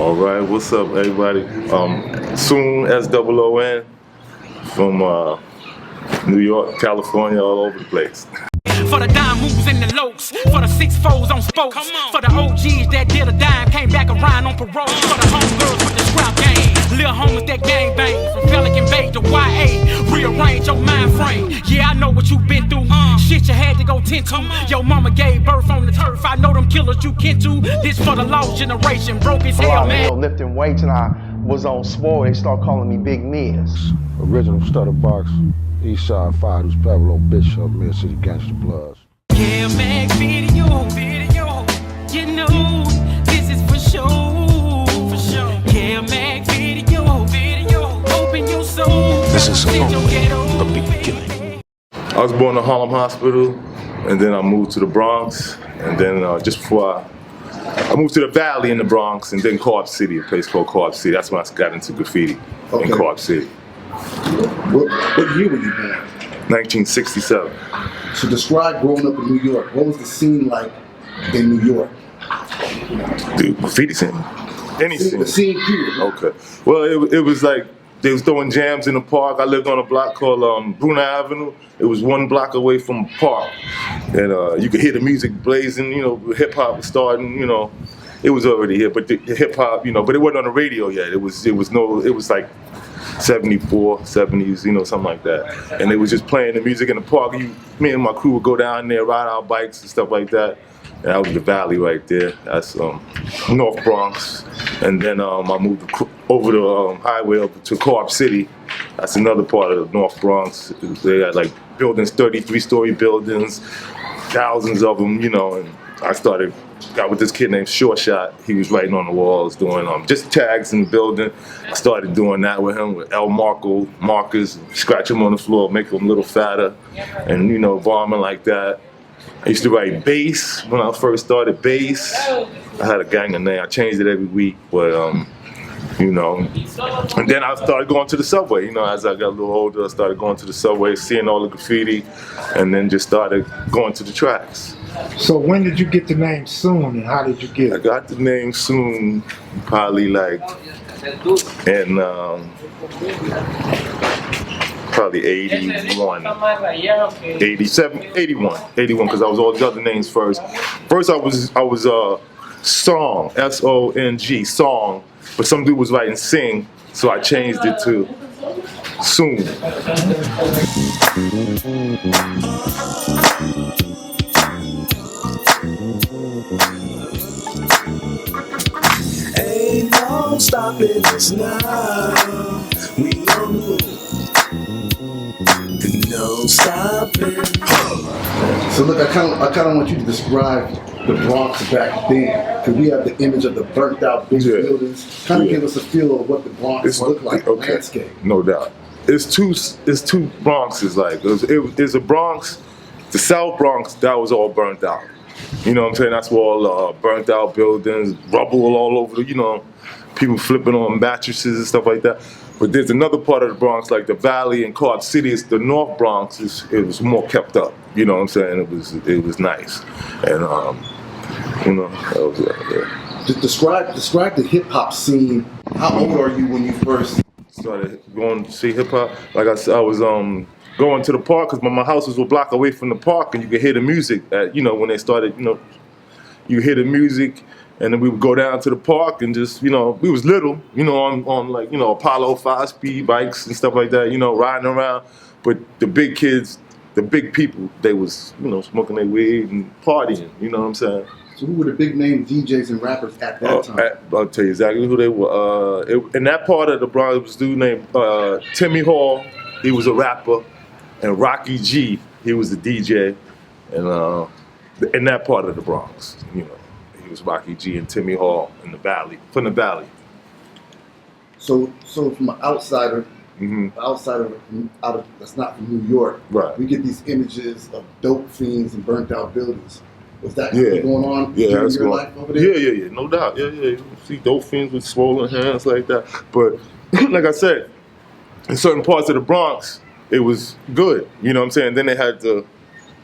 All right, what's up, everybody? Soon SOON from New York, California, all over the place. For the dime moves and the lokes, for the 6-4s on spokes, for the OGs that did a dime, came back around on parole, for the homegirls with the scrap game, little homies that gang bang, from Pelican Bay to YA, rearrange your mind frame. Yeah, I know what you been through, shit you had to go tend to. Your mama gave birth on the turf, I know them killers you kin to. This for the lost generation, broke as hell, man. You know, lifting weights and I was on swole, they start calling me Big Miz. Original Stutter Box, Eastside Fighters, Pablo Bishop, Mid City Gangsta Bloods. Kevmacvideos, you know this is for sure. Kevmacvideos, open your soul. This is the beginning. I was born in Harlem Hospital, and then I moved to the Bronx, and then just before I moved to the Valley in the Bronx, and then Co-op City, a place called Co-op City. That's when I got into graffiti in Co-op City. What year were you born? 1967. So describe growing up in New York. What was the scene like in New York? The graffiti scene? Any scene? The scene period. Okay. Well, it was like they was throwing jams in the park. I lived on a block called Borough Avenue. It was one block away from the park. And you could hear the music blazing, you know, hip hop was starting, you know. It was already here, but the hip hop, you know, but it wasn't on the radio yet. It was like 74, 70s, you know, something like that. And they was just playing the music in the park. Me and my crew would go down there, ride our bikes and stuff like that. And that was the Valley right there. That's North Bronx. And then I moved over the highway up to Co-op City. That's another part of the North Bronx. They had like buildings, 33-story buildings, thousands of them, you know. And I got with this kid named Short Shot. He was writing on the walls, doing just tags in the building. I started doing that with him, with markers, scratch him on the floor, make him a little fatter, and you know, bombing like that. I used to write bass when I first started bass. I had a gang of names. I changed it every week, but you know. And then I started going to the subway. You know, as I got a little older, I started going to the subway, seeing all the graffiti, and then just started going to the tracks. So when did you get the name Soon, and how did you get it? I got the name Soon probably like in probably 81, 87, 81, because I was all the other names first. First I was Song, S-O-N-G, Song, but some dude was writing Sing, so I changed it to Soon. Ain't no stopping us now. We know. No stopping. So look, I kind of want you to describe the Bronx back then, because we have the image of the burnt out big buildings. Kind of give us a feel of what the Bronx looked like, the landscape. No doubt. It's two Bronxes. Like it's a Bronx, the South Bronx that was all burnt out. You know what I'm saying? That's all burnt out buildings, rubble all over. You know, people flipping on mattresses and stuff like that. But there's another part of the Bronx, like the Valley and Co-op City. It's the North Bronx. It was more kept up. You know what I'm saying? It was nice, and you know, that was Describe the hip hop scene. How old are you when you first started going to see hip hop? Like I said, I was going to the park because my house was a block away from the park, and you could hear the music. You know, when they started, you know, you hear the music. And then we would go down to the park and just, you know, we was little, you know, on like, you know, Apollo 5-speed bikes and stuff like that, you know, riding around. But the big kids, the big people, they was, you know, smoking their weed and partying, you know what I'm saying? So who were the big name DJs and rappers at that time? I'll tell you exactly who they were. In that part of the Bronx, there was a dude named Timmy Hall. He was a rapper. And Rocky G, he was the DJ. And in that part of the Bronx, you know. Was Rocky G and Timmy Hall in the Valley, from the Valley. So from an outsider, that's not from New York, right? We get these images of dope fiends and burnt out buildings. Was that going on during your life over there? Yeah, no doubt. Yeah. You see dope fiends with swollen hands like that. But like I said, in certain parts of the Bronx, it was good. You know what I'm saying? Then they had the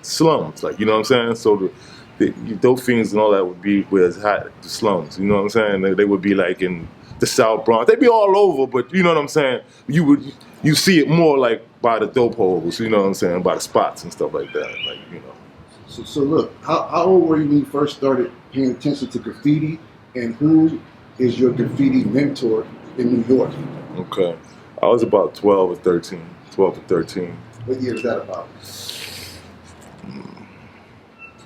slums, like, you know what I'm saying? So Dope fiends and all that would be where it's hot, the slums. You know what I'm saying? They would be like in the South Bronx. They'd be all over, but you know what I'm saying? You see it more like by the dope holes, you know what I'm saying? By the spots and stuff like that. Like, you know. So look, how old were you when you first started paying attention to graffiti, and who is your graffiti mentor in New York? Okay. I was about 12 or 13. What year is that about?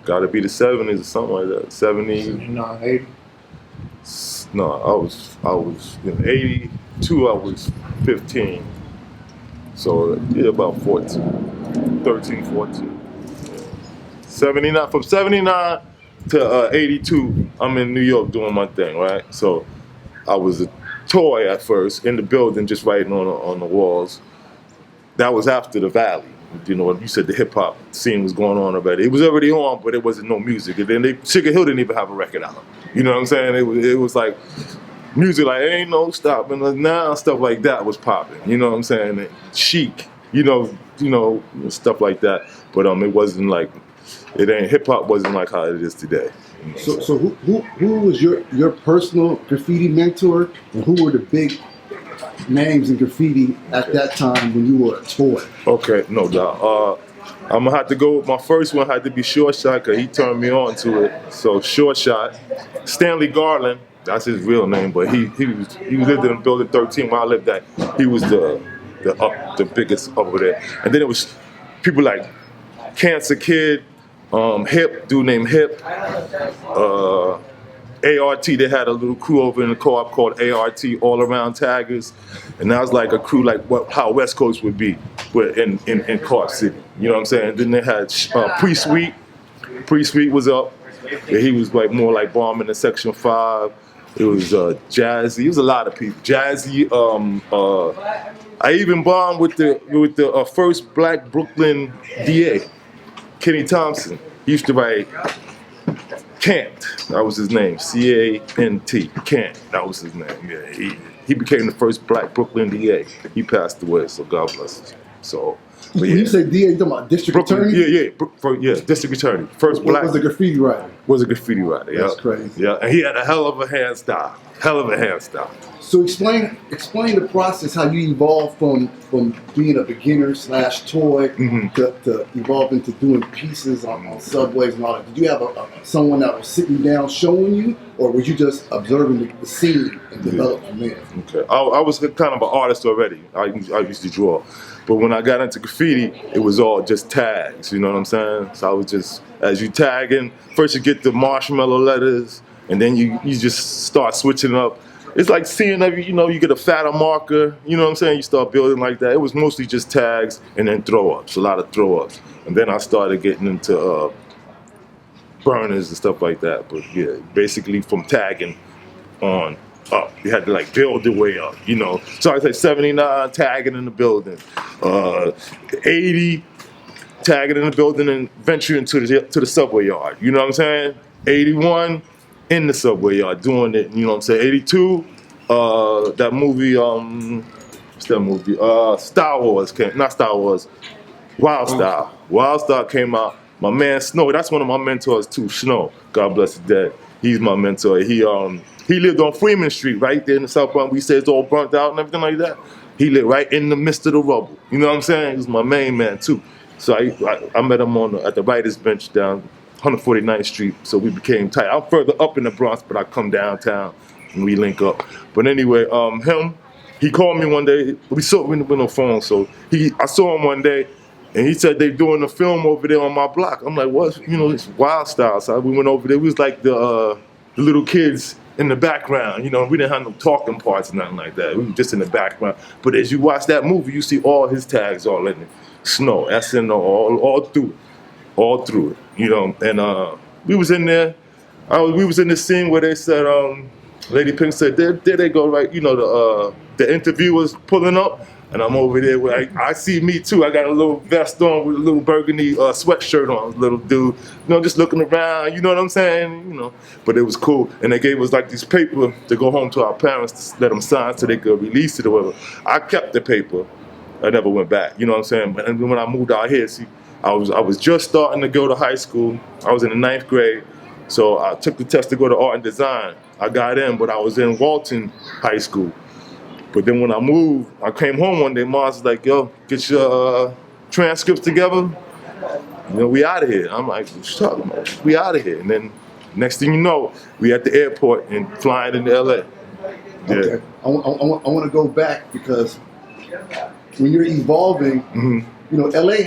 Gotta be the 70s or something like that. 70. 79, 80. No, I was in 82, I was 15. So yeah, about 13, 14. 79, from 79 to 82, I'm in New York doing my thing, right? So I was a toy at first in the building, just writing on the walls. That was after the Valley. You know, you said the hip hop scene was going on already. It was already on, but it wasn't no music. And then Sugar Hill didn't even have a record out. You know what I'm saying? It was like music, like ain't no stopping us now. Stuff like that was popping. You know what I'm saying? And Chic, you know, stuff like that. But it wasn't like hip hop wasn't like how it is today. You know So who was your personal graffiti mentor, and who were the big names in graffiti at that time when you were a toy? Okay, no doubt. I'm gonna have to go with my first one. Had to be Short Shot because he turned me on to it. So Short Shot, Stanley Garland, that's his real name, but he lived in Building 13 where I lived at. He was the biggest over there. And then it was people like Cancer Kid, Hip, dude named Hip, ART. They had a little crew over in the co-op called ART, All Around Taggers, and that was like a crew like how West Coast would be, but in Co-op City. You know what I'm saying? Then they had Pre-Sweet. Pre-Sweet was up. Yeah, he was like more like bombing in Section 5. It was Jazzy. It was a lot of people. Jazzy. I even bombed with the first black Brooklyn DA, Kenny Thompson. He used to write Kant, that was his name, C-A-N-T, Kant, that was his name. Yeah, he became the first black Brooklyn DA. He passed away, so God bless him. So, but When yeah. you say DA, you talking about district Brooklyn, attorney? yeah, district attorney. First black Was a graffiti writer. was a graffiti writer. That's Yeah, crazy. Yeah, and he had a hell of a hand style. So explain the process, how you evolved from being a beginner / toy to evolve into doing pieces on subways and all that. Did you have someone that was sitting down showing you, or were you just observing the scene and develop from there? Okay, I was kind of an artist already. I used to draw, but when I got into graffiti, it was all just tags. You know what I'm saying? So I was just, as you tagging, first you get the marshmallow letters, and then you just start switching up. It's like seeing you get a fatter marker, you know what I'm saying? You start building like that. It was mostly just tags and then throw-ups, a lot of throw-ups. And then I started getting into burners and stuff like that. But yeah, basically from tagging on up. You had to like build your way up, you know. So I say 79, tagging in the building. 80, tagging in the building and venturing to the subway yard, you know what I'm saying? 81, in the subway yard doing it, you know what I'm saying? 82, that movie, what's that movie? Star Wars came, not Star Wars, Wild Style. Wild Style came out. My man Snow, that's one of my mentors too, Snow. God bless his dad. He's my mentor. He lived on Freeman Street, right there in the South Bronx. We say it's all burnt out and everything like that. He lived right in the midst of the rubble. You know what I'm saying? He's my main man too. So I met him at the writer's bench down 149th Street, so we became tight. I'm further up in the Bronx, but I come downtown and we link up. But anyway, he called me one day. We went on the phone, so I saw him one day, and he said they're doing a film over there on my block. I'm like, what? You know, it's Wild Style. So we went over there. We was like the little kids in the background. You know, we didn't have no talking parts or nothing like that. We were just in the background. But as you watch that movie, you see all his tags all in it. Snow, SNO, all through it. All through it, you know, and we was in there. We was in the scene where they said, Lady Pink said, there they go, right? You know, the interviewers pulling up, and I'm over there where I see me too. I got a little vest on with a little burgundy sweatshirt on, little dude, you know, just looking around. You know what I'm saying? You know, but it was cool, and they gave us like this paper to go home to our parents to let them sign so they could release it or whatever. I kept the paper. I never went back. You know what I'm saying? But when I moved out here, see. I was just starting to go to high school. I was in the 9th grade, so I took the test to go to art and design. I got in, but I was in Walton High School. But then when I moved, I came home one day. Mom was like, "Yo, get your transcripts together. You know, we out of here." I'm like, "What you talking about? We out of here." And then next thing you know, we at the airport and flying into LA. Yeah. Okay. I want to go back because when you're evolving, you know, LA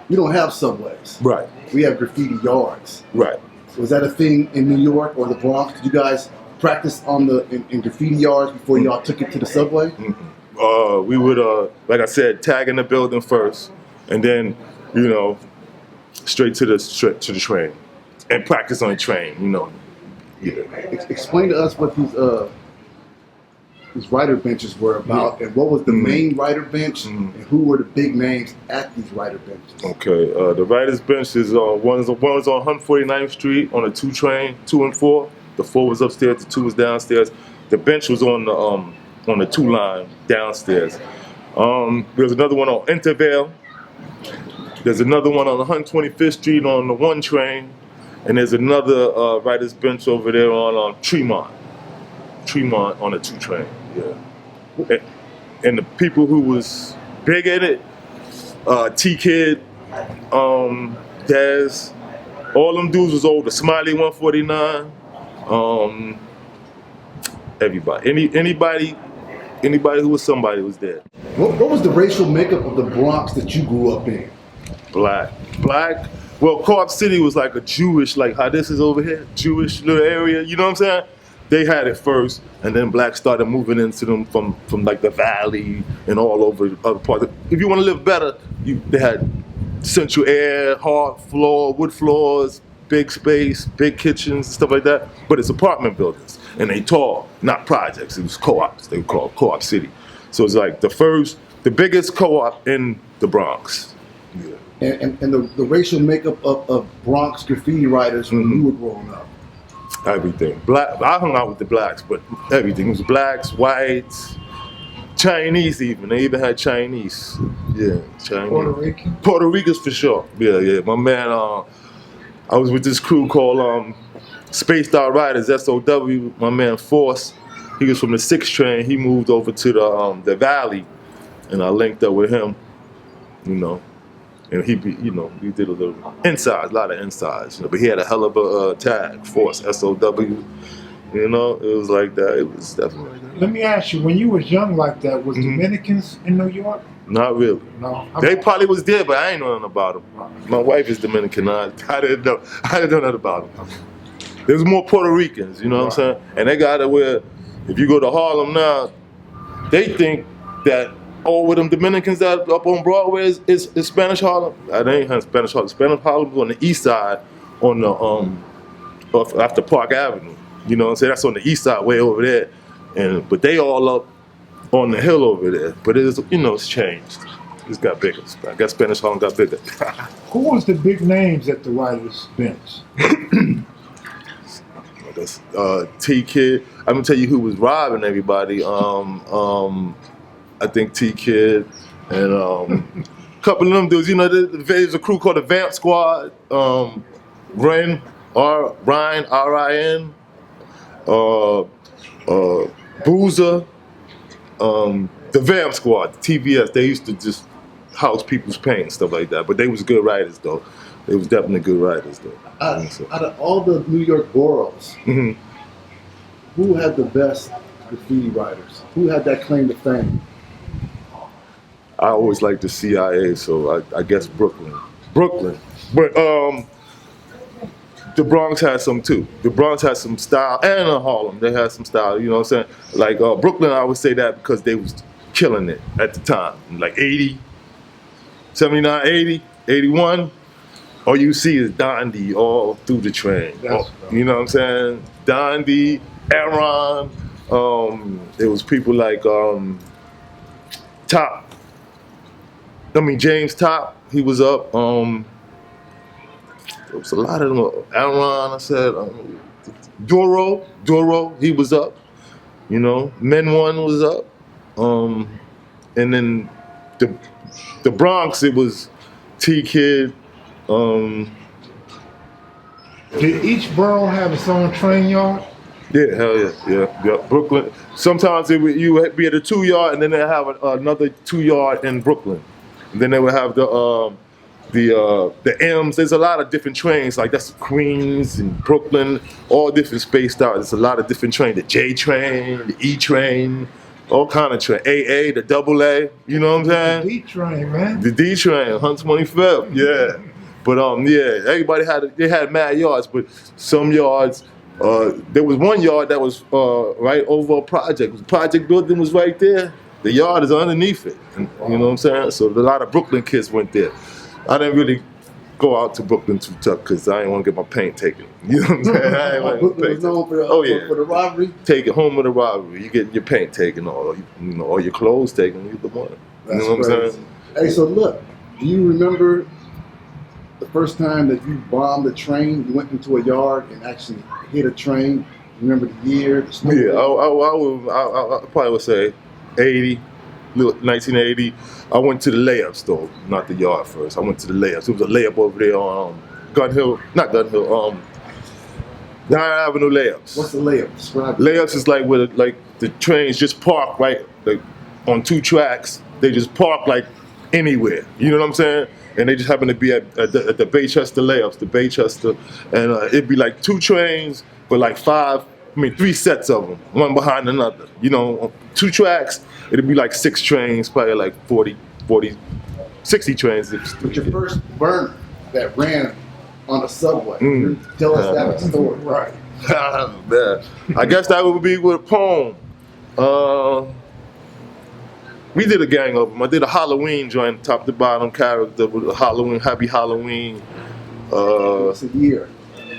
we don't have subways. Right. We have graffiti yards. Right. Was that a thing in New York or the Bronx? Did you guys practice in graffiti yards before y'all took it to the subway? We would, like I said, tag in the building first, and then, you know, straight to the train, and practice on the train. You know. Yeah. Explain to us what these writer benches were about, and what was the main writer bench, and who were the big names at these writer benches? Okay, the writer's bench is one was on 149th Street on the 2 train, 2 and 4. The 4 was upstairs, the 2 was downstairs. The bench was on the 2 line downstairs. There's another one on Intervale. There's another one on 125th Street on the 1 train, and there's another writer's bench over there on Tremont on the 2 train. Yeah. And the people who was big at it, T-Kid, Daz, all them dudes was older. Smiley 149, everybody. Anybody who was somebody was there. What was the racial makeup of the Bronx that you grew up in? Black. Well, Co-op City was like a Jewish, like how this is over here, Jewish little area. You know what I'm saying? They had it first, and then blacks started moving into them from like the valley and all over other parts. If you want to live better, they had central air, hard floor, wood floors, big space, big kitchens, stuff like that. But it's apartment buildings, and they tall, not projects. It was co-ops. They were called Co-op City. So it's like the biggest co-op in the Bronx. Yeah. And the racial makeup of Bronx graffiti writers when you were growing up? Everything. Black. I hung out with the blacks, but everything. It was blacks, whites, Chinese even. They even had Chinese. Yeah, Chinese. Puerto Rican? Puerto Ricans for sure. Yeah. My man, I was with this crew called Spaced Out Riders, SOW. My man Force, he was from the 6th train. He moved over to the valley, and I linked up with him, you know. And we did a little inside, a lot of insides, you know, but he had a hell of a tag, Force, SOW, you know, it was like that, it was definitely like that. Let me ask you, when you was young like that, was Dominicans in New York? Not really. No. They probably was there, but I ain't know nothing about them. My wife is Dominican, I didn't know nothing about them. There's more Puerto Ricans, you know what I'm saying? And they got it where, if you go to Harlem now, they think that with them Dominicans that up on Broadway is Spanish Harlem. That ain't Spanish Harlem. Spanish Harlem's on the east side, on the after Park Avenue. You know what I'm saying? That's on the east side, way over there. But they all up on the hill over there. But it is, you know, it's changed. It's got bigger. I guess Spanish Harlem got bigger. Who was the big names at the writers' bench? That's T-Kid. I'm gonna tell you who was robbing everybody. I think T-Kid and a couple of them dudes. You know, there's a crew called the Vamp Squad. Ryan, R-I-N. Boozer. The Vamp Squad, the TVS. They used to just house people's paint, stuff like that. But they was good writers, though. They was definitely good writers, though. Out of all the New York boroughs, who had the best graffiti writers? Who had that claim to fame? I always liked the CIA, so I guess Brooklyn. But the Bronx had some too. The Bronx had some style, and Harlem, they had some style, you know what I'm saying? Like Brooklyn, I would say that because they was killing it at the time. Like 80, 79, 80, 81, all you see is Dondi all through the train. You know what I'm saying? Dondi, Aaron, there was people like James Top, he was up. There was a lot of them. Aaron, I said, Duro, he was up. You know, Men One was up. And then the Bronx, it was T-Kid, Did each borough have its own train yard? Yeah, hell yeah. Brooklyn. Sometimes you would be at a 2 yard, and then they have another 2 yard in Brooklyn. And then they would have the M's. There's a lot of different trains. Like that's Queens and Brooklyn, all different spaced out. There's a lot of different trains. The J train, the E train, all kind of train. AA, the double A. You know what I'm saying? D train, man. The D train, 125th. Yeah. But yeah, everybody had mad yards, but some yards. There was one yard that was right over a project. The project building was right there. The yard is underneath it. And, you know what I'm saying? So a lot of Brooklyn kids went there. I didn't really go out to Brooklyn too tough because I didn't want to get my paint taken. You know what I'm saying? I didn't want to get my paint taken. For the robbery? Take it home with a robbery. You get your paint taken or or your clothes taken. You the one. You know what I'm saying? Hey, so look, do you remember the first time that you bombed a train? You went into a yard and actually hit a train. Remember the year? The snow? Yeah, I probably would say 1980. I went to the layup store, not the yard first. I went to the layups. There was a layup over there on Nine Avenue layups. What's the layup? Describe it. Layups is like where the trains just park right like on 2 tracks. They just park like anywhere. You know what I'm saying? And they just happen to be at the Baychester layups, the Baychester, and it'd be like 2 trains, but like 3 sets of them, one behind another. You know, 2 tracks, it'd be like 6 trains, probably like 40, 60 trains. But your first burner that ran on a subway. Tell us that story. Right. I guess that would be with a poem. We did a gang of them. I did a Halloween joint, top to bottom character with a Halloween, Happy Halloween. What's the year?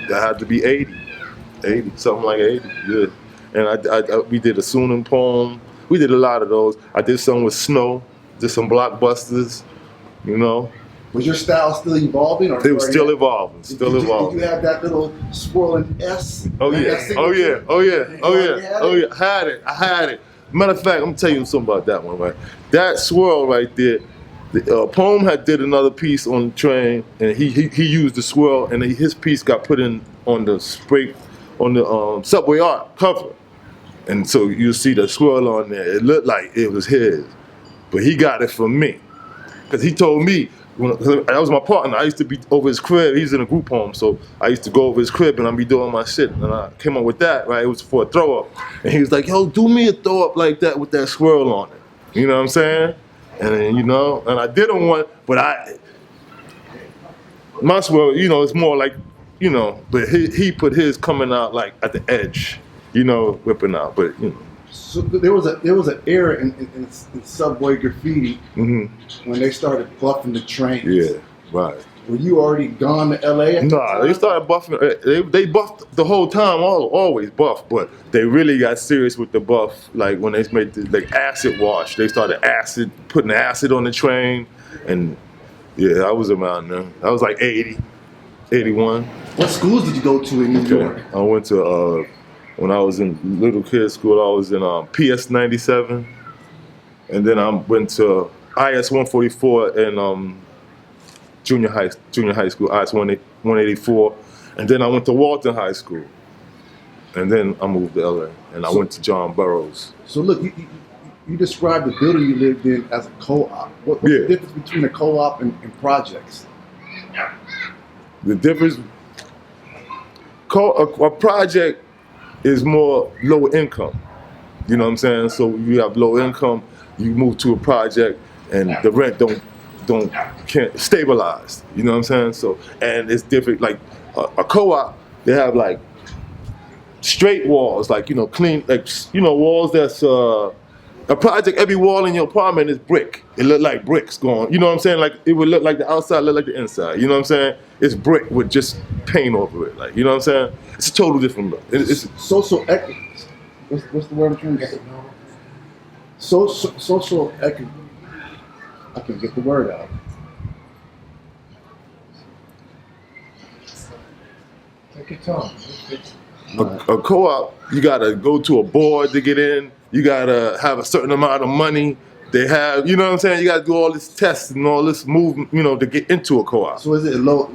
That had to be 80, something like 80, yeah. And we did a Soon ONE poem. We did a lot of those. I did some with Snow, did some blockbusters, you know. Was your style still evolving? Or it was still evolving, evolving. Did you have that little swirling S? Oh yeah, I had it. Matter of fact, I'm gonna tell you something about that one, right? That swirl right there, Poem had did another piece on the train, and he used the swirl, and his piece got put in on the Subway Art cover. And so you see the swirl on there. It looked like it was his, but he got it from me. Because he told me, that was my partner, I used to be over his crib. He's in a group home, so I used to go over his crib and I'd be doing my shit. And I came up with that, right? It was for a throw up. And he was like, yo, do me a throw up like that with that swirl on it. You know what I'm saying? And then, you know, and I did one, but my swirl, you know, it's more like, you know, but he put his coming out like at the edge, you know, whipping out, but you know. So there was an era in subway graffiti when they started buffing the trains. Yeah, right. Were you already gone to LA? Nah, they started buffing. They buffed the whole time, always buff, but they really got serious with the buff. Like when they made the acid wash, they started putting acid on the train, and yeah, I was around there. I was like 80, 81. What schools did you go to in New York? I went to. When I was in little kid school, I was in PS 97, and then I went to IS 144 in junior high school, IS 184, and then I went to Walton High School, and then I moved to LA, and I went to John Burroughs. So look, you described the building you lived in as a co-op. What's the difference between a co-op and projects? The difference, a project is more low income. You know what I'm saying? So you have low income, you move to a project and the rent can't stabilize. You know what I'm saying? So, and it's different, like a co-op, they have like straight walls, like, you know, clean, like, you know, walls that's, a project, every wall in your apartment is brick. It look like bricks going, you know what I'm saying? Like it would look like the outside, look like the inside. You know what I'm saying? It's brick with just paint over it. Like, you know what I'm saying? It's a total different look. It's social equity. What's the word I'm trying to get? Social equity. I can get the word out. Take your time. A co-op, you gotta go to a board to get in. You gotta have a certain amount of money They have, you know what I'm saying? You got to do all this tests and all this movement, you know, to get into a co-op. So is it low?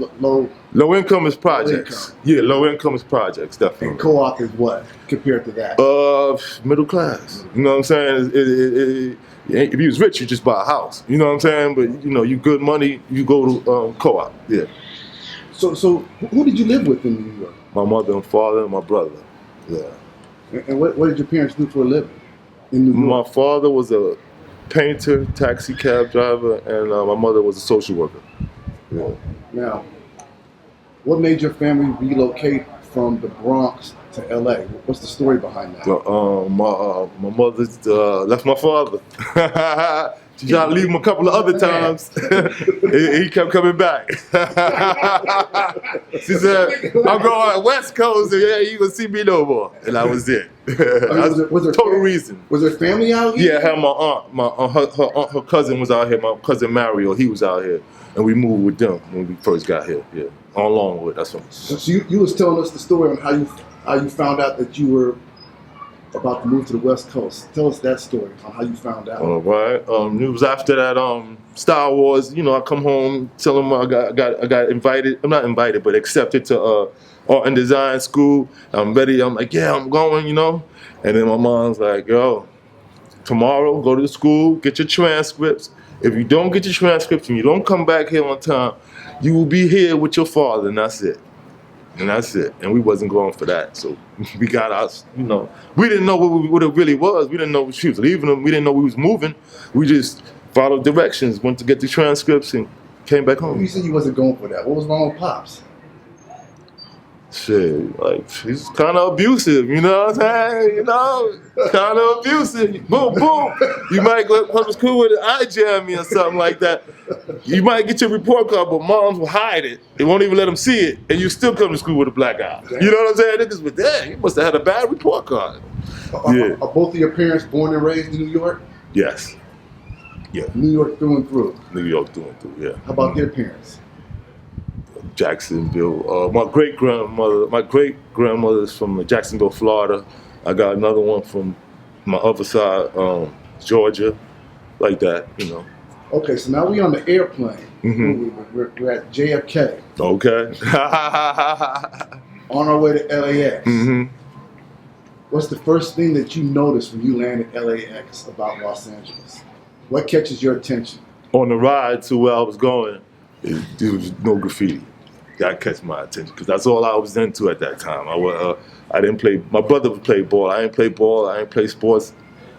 Low income is projects. income. Yeah, low income is projects, definitely. And co-op is what compared to that? Middle class. You know what I'm saying? If you was rich, you just buy a house. You know what I'm saying? But you know, you good money, you go to co-op. Yeah. So who did you live with in New York? My mother and father and my brother. Yeah. And what did your parents do for a living in New York? My father was a painter, taxi cab driver, and my mother was a social worker. Yeah. Now, what made your family relocate from the Bronx to LA? What's the story behind that? My mother left my father. She tried to leave him a couple of other times. he kept coming back. She said, "I'm going West Coast, and yeah, you gonna see me no more." And that was it. Was there Total reason. Was there family out here? Yeah, I had my aunt, her cousin was out here. My cousin Mario, he was out here, and we moved with them when we first got here. Yeah, on Longwood. That's what. So you was telling us the story on how you found out that you were about to move to the West Coast. Tell us that story on how you found out. All right. It was after that Star Wars. You know, I come home, tell them I got invited. I'm not invited, but accepted to art and design school. I'm ready. I'm like, yeah, I'm going. You know. And then my mom's like, yo, tomorrow go to the school, get your transcripts. If you don't get your transcripts and you don't come back here on time, you will be here with your father, and that's it. And that's it. And we wasn't going for that. So we got us, you know, we didn't know what it really was. We didn't know she was leaving them. We didn't know we was moving. We just followed directions, went to get the transcripts and came back home. You said you wasn't going for that. What was wrong with Pops? Shit, like, he's kind of abusive, you know what I'm saying? You know, kind of abusive. Boom, boom. You might go to school with an eye jammy or something like that. You might get your report card, but moms will hide it. They won't even let them see it, and you still come to school with a black eye. You know what I'm saying? Niggas, but damn, you must have had a bad report card. Yeah. Are both of your parents born and raised in New York? Yes. Yeah. New York through and through. New York through and through, yeah. How about their parents? Jacksonville. My great grandmother's from Jacksonville, Florida. I got another one from my other side, Georgia, like that, you know. Okay, so now we on the airplane. Mm-hmm. We're at JFK. Okay. On our way to LAX. Mm-hmm. What's the first thing that you noticed when you landed LAX about Los Angeles? What catches your attention? On the ride to where I was going, there was no graffiti. That catch my attention because that's all I was into at that time. I didn't play. My brother played ball. I didn't play ball. I didn't play sports.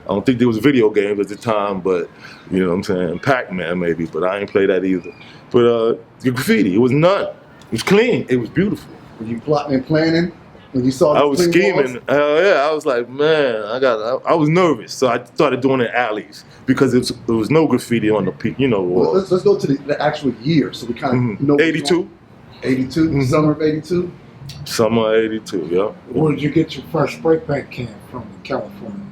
I don't think there was video games at the time, but you know what I'm saying, Pac-Man maybe, but I didn't play that either. But the graffiti, it was none. It was clean. It was beautiful. Were you plotting and planning when you saw? I was scheming. Hell yeah! I was like, man, I was nervous, so I started doing it in alleys because there was no graffiti on the peak. You know. Well, let's go to the actual year, so we kind of know. 82. 82, summer of 82? Summer 82, yeah. Where did you get your first spray paint can from in California?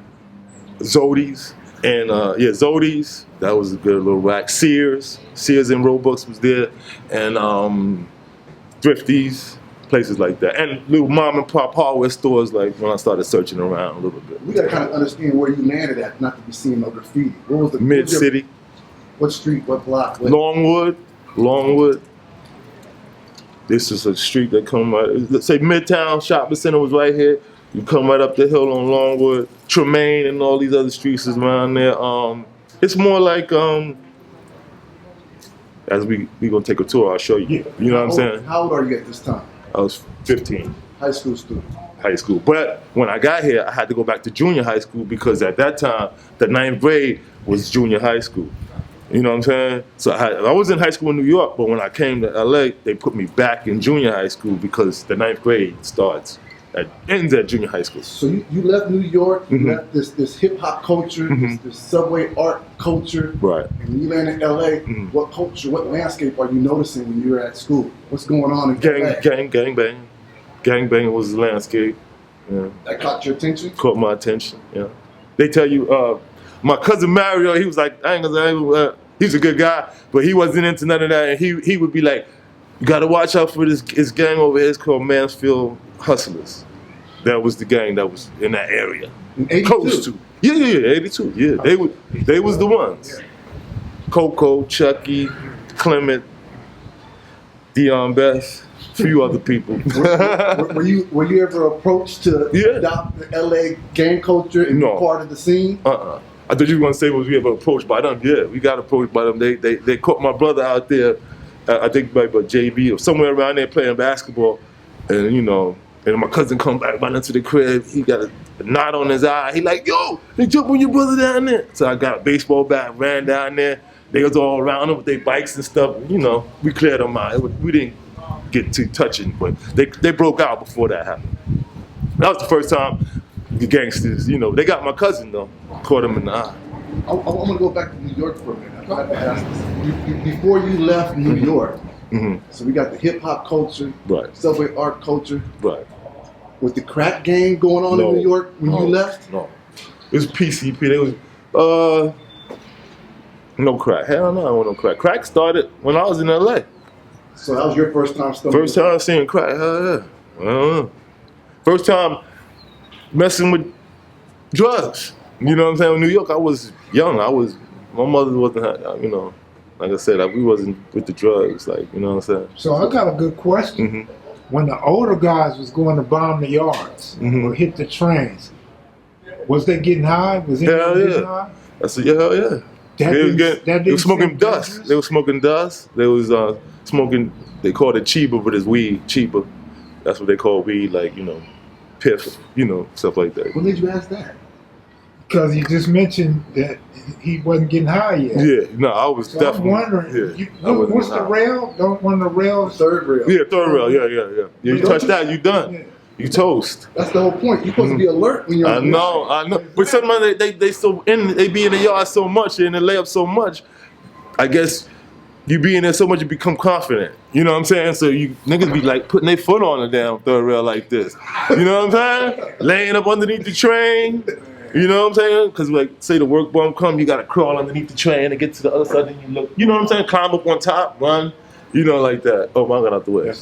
Zodi's, and Zodi's, that was a good little rack. Sears and Robux was there, and Thrifties, places like that. And little mom and pop hardware stores, like when I started searching around a little bit. We gotta kind of understand where you landed at, not to be seeing no graffiti. What was the Mid-City. What street, what block? What? Longwood. This is a street that come right, let's say Midtown Shopping Center was right here. You come right up the hill on Longwood, Tremaine and all these other streets is around there. It's more like, as we gonna take a tour, I'll show you. You know what I'm saying? How old are you at this time? I was 15. High school student. High school. But when I got here, I had to go back to junior high school because at that time, the 9th grade was junior high school. You know what I'm saying? So I was in high school in New York, but when I came to LA, they put me back in junior high school because the 9th grade ends at junior high school. So you left New York, you left this hip hop culture, this subway art culture, right? And you landed in LA. What culture, what landscape are you noticing when you were at school? What's going on in LA? Gang banging was the landscape. Yeah. That caught your attention? Caught my attention. Yeah. They tell you, my cousin Mario, he was like, he's a good guy, but he wasn't into none of that. And he would be like, you gotta watch out for this gang over here. It's called Mansfield Hustlers. That was the gang that was in that area. In 82? Close to. Yeah, 82. Yeah, they was the ones. Coco, Chucky, Clement, Dion Best, a few other people. Were you ever approached to adopt the LA gang culture and be part of the scene? I thought you were gonna say was we ever approached by them. Yeah, we got approached by them. They caught my brother out there. I think maybe JB or somewhere around there playing basketball, and you know, and my cousin come back running to the crib. He got a knot on his eye. He like, yo, they jump on your brother down there. So I got a baseball bat, ran down there. They was all around them with their bikes and stuff. You know, we cleared them out. We didn't get too touching, but they broke out before that happened. That was the first time the gangsters, you know, they got my cousin though, caught him in the eye. I want to go back to New York for a minute. I have to ask this. Before you left New York, so we got the hip hop culture, subway art culture. Right. Was the crack game going on in New York when you left? No. It was PCP. They was no crack. Hell no, I want no crack. Crack started when I was in LA. So that was your first time studying? First time seeing crack. Hell yeah. I don't know. First time messing with drugs. You know what I'm saying? In New York, I was young. My mother wasn't, you know, like I said, we wasn't with the drugs, like, you know what I'm saying? So I got a good question. When the older guys was going to bomb the yards or hit the trains, was they getting high? Was anyone getting high? I said, yeah, hell yeah. They were smoking dust. They were smoking dust. They was smoking, they called it cheaper, but it's weed, cheaper. That's what they call weed, like, you know, piff, you know, stuff like that. When did you ask that? Because you just mentioned that he wasn't getting high yet. Yeah, no, I was definitely. I'm wondering, what's the rail? Don't one of the rails? Third rail. Yeah, third rail. Yeah. You touch that, you done. Yeah. You toast. That's the whole point. You're supposed to be alert when you're. I know. But sometimes they be in the yard so much and they lay up so much. I guess you be in there so much you become confident. You know what I'm saying? So you niggas be like putting their foot on the damn third rail like this. You know what I'm saying? Laying up underneath the train. You know what I'm saying? Because like, say the work bump come, you gotta crawl underneath the train and get to the other side. And you look. You know what I'm saying? Climb up on top, run. You know, like that. Oh, I got out the way.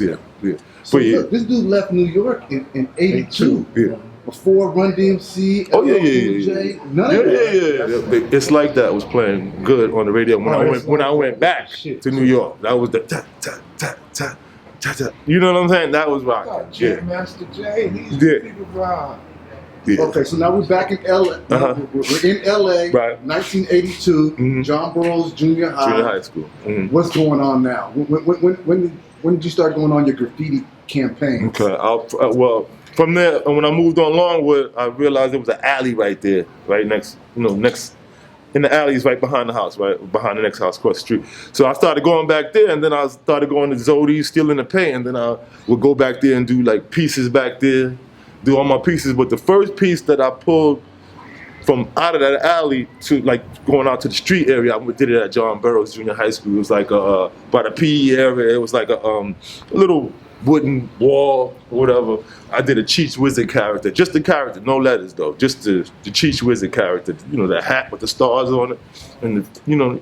Yeah. So look, this dude left New York in 82. Yeah. Before Run DMC. Oh yeah. None of that. Yeah. It's Like That was playing good on the radio when I went back to New York. That was the ta ta ta ta ta ta. You know what I'm saying? That was rocking. Master J. These people rock. Yeah. Okay, so now we're back in LA. We're in LA, 1982, John Burroughs Junior High. Junior high school. What's going on now? When did you start going on your graffiti campaigns? Okay, well, from there, when I moved on Longwood, I realized there was an alley right there, right next in the alleys right behind the house, right behind the next house across the street. So I started going back there, and then I started going to Zodi's, stealing the paint, and then I would go back there and do like pieces back there. Do all my pieces, but the first piece that I pulled from out of that alley to like going out to the street area, I did it at John Burroughs Junior High School. It was like by the PE area. It was like a little wooden wall or whatever. I did a Cheech Wizard character, just the character, no letters though, just the Cheech Wizard character. You know, the hat with the stars on it, and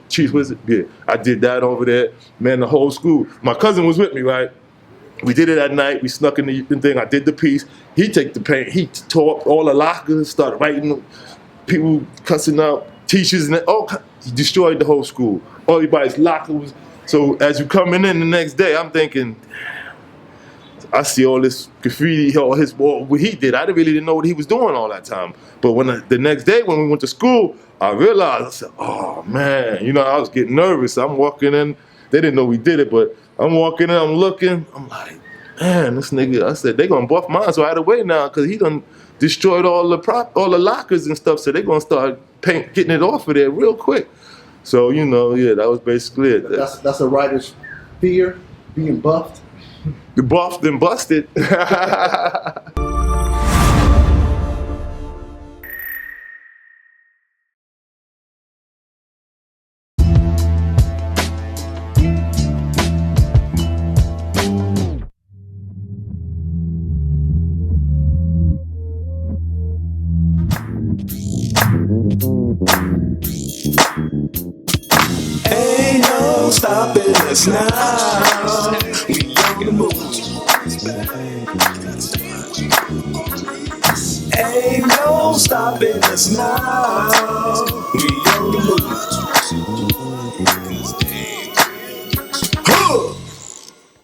Cheech Wizard. Yeah, I did that over there. Man, the whole school. My cousin was with me, right? We did it at night. We snuck in the thing. I did the piece. He took the paint. He tore up all the lockers, started writing people cussing out teachers, and he destroyed the whole school. Everybody's locker was. So as you coming in the next day, I'm thinking, I see all this graffiti, what he did. I really didn't know what he was doing all that time. But the next day when we went to school, I realized, I said, oh man, I was getting nervous. I'm walking in. They didn't know we did it, but I'm walking in, I'm looking, I'm like, man, this nigga, I said, they gonna buff mine, so I had to wait now, because he done destroyed all the lockers and stuff, so they gonna start getting it off of there real quick. So, that was basically it. That's a writer's fear, being buffed? Buffed and busted. Ain't no stopping us now. We on the move. Ain't no stopping us now. We on the move.